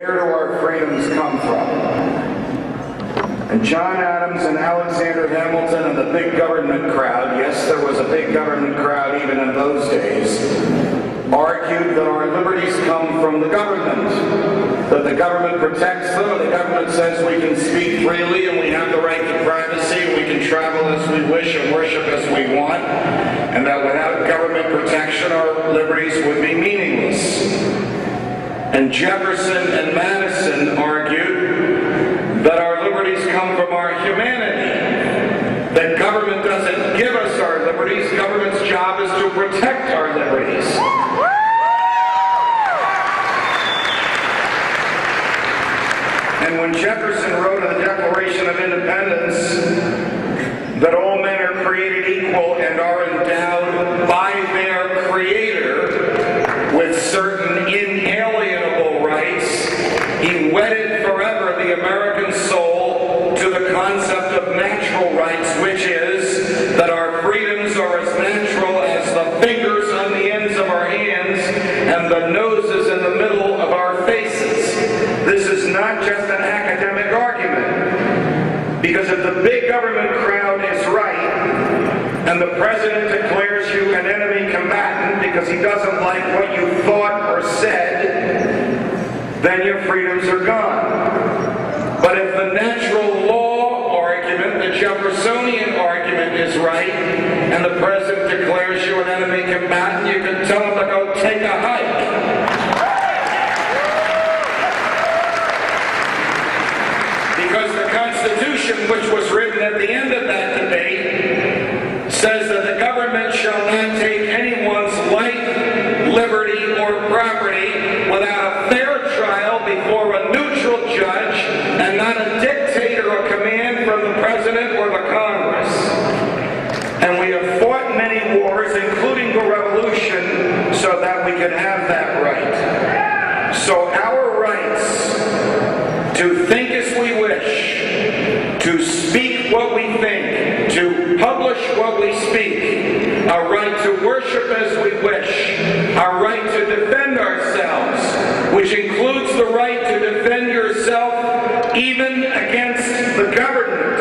Where do our freedoms come from? And John Adams and Alexander Hamilton and the big government crowd, yes, there was a big government crowd even in those days, argued that our liberties come from the government, that the government protects them, and the government says we can speak freely and we have the right to privacy, and we can travel as we wish and worship as we want, and that without government protection our liberties would be meaningless. And Jefferson and Madison argued that our liberties come from our humanity, that government doesn't give us our liberties, government's job is to protect our liberties. And when Jefferson wrote in the Declaration of Independence that all men are created equal and are endowed by their Creator with certain inalienable rights, he wedded forever the American soul to the concept of natural rights, which is that our freedoms are as natural as the fingers on the ends of our hands and the noses in the middle of our faces. This is not just an academic argument, because if the big government crowd is right, and the president declares you an enemy combatant because he doesn't like what you thought or said, then your freedoms are gone. But if the natural law argument, the Jeffersonian argument is right, and the president declares you an enemy combatant, you can tell him to go take a hike. Because the Constitution, which was written at the end of that debate, says that the government shall not take anyone's life, liberty, or property without a fair trial before a neutral judge, and not a dictate or a command from the president or the Congress. And we have fought many wars, including the Revolution, so that we can have that right. So our rights to think as we wish, to speak what we think, to publish what we speak, our right to worship as we wish, our right to defend ourselves, which includes the right to defend yourself even against the government.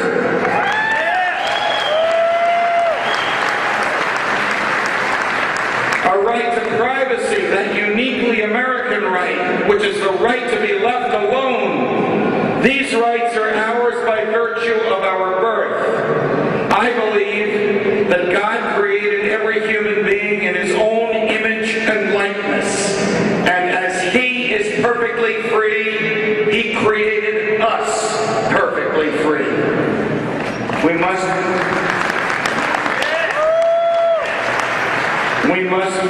Our right to privacy, that uniquely American right, which is the right to be left alone. These rights are ours by virtue of our birth. I believe that God created every human being in His own image and likeness. And as He is perfectly free, He created us perfectly free. We must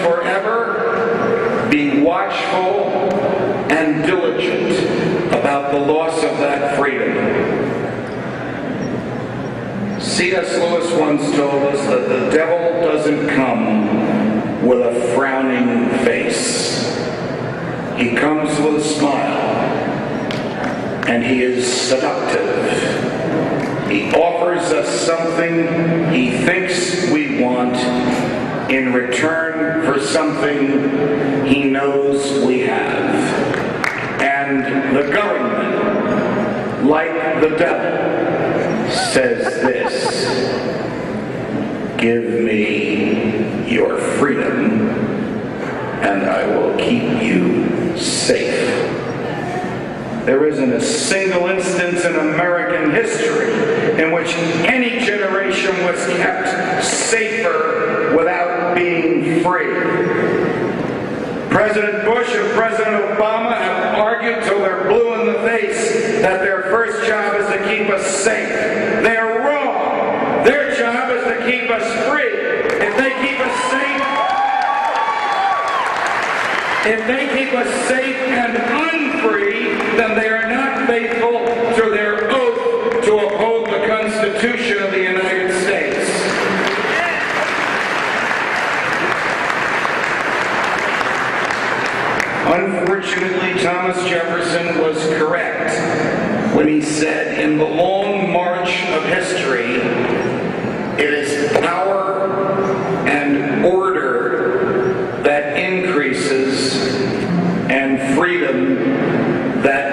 forever be watchful and diligent about the loss of that freedom. C.S. Lewis once told us that the devil doesn't come with a frowning face. He comes with a smile, and he is seductive. He offers us something he thinks we want in return for something he knows we have. And the government, like the devil, says this: give me your freedom, and I will keep you safe. There isn't a single instance in American history in which any generation was kept safer without being free. President Bush and President Obama have argued till they're blue in the face that their first job is to keep us safe. They're wrong. Their job is to keep us free. If they keep us safe and unfree, then they are not faithful to their oath to uphold the Constitution of the United States. Unfortunately, Thomas Jefferson was correct when he said, in the long march of history, it is power and order that increases and freedom that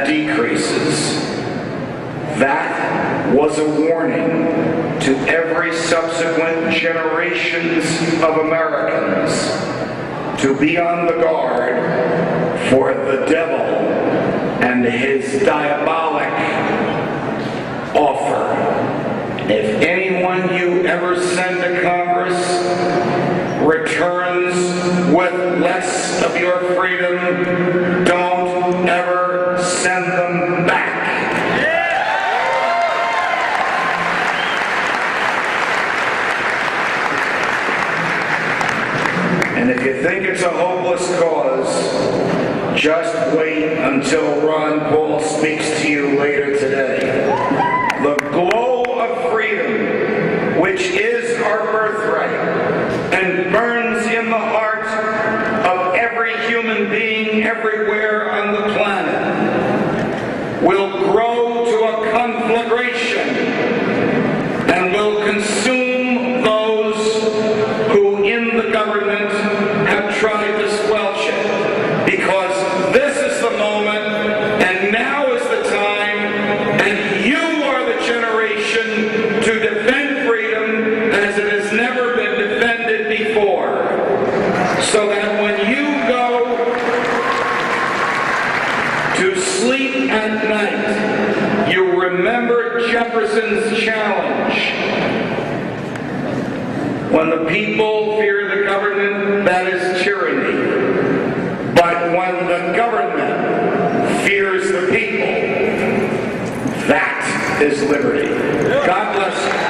was a warning to every subsequent generations of Americans to be on the guard for the devil and his diabolic offer. If anyone you ever send to Congress returns with less of your freedom, don't ever send them back. And if you think it's a hopeless cause, just wait until Ron Paul speaks to you later today. The glow of freedom, which is our birthright, and burns in the heart of every human being everywhere on the planet, will grow to a conflagration and will consume those who in the government have tried to squelch it. Because this is the moment, and now is the time, and you are the generation to defend freedom as it has never been defended before. So that when you go to sleep at night, you remember Jefferson's challenge. When the people fear the government, that is tyranny. But when the government fears the people, that is liberty. God bless you.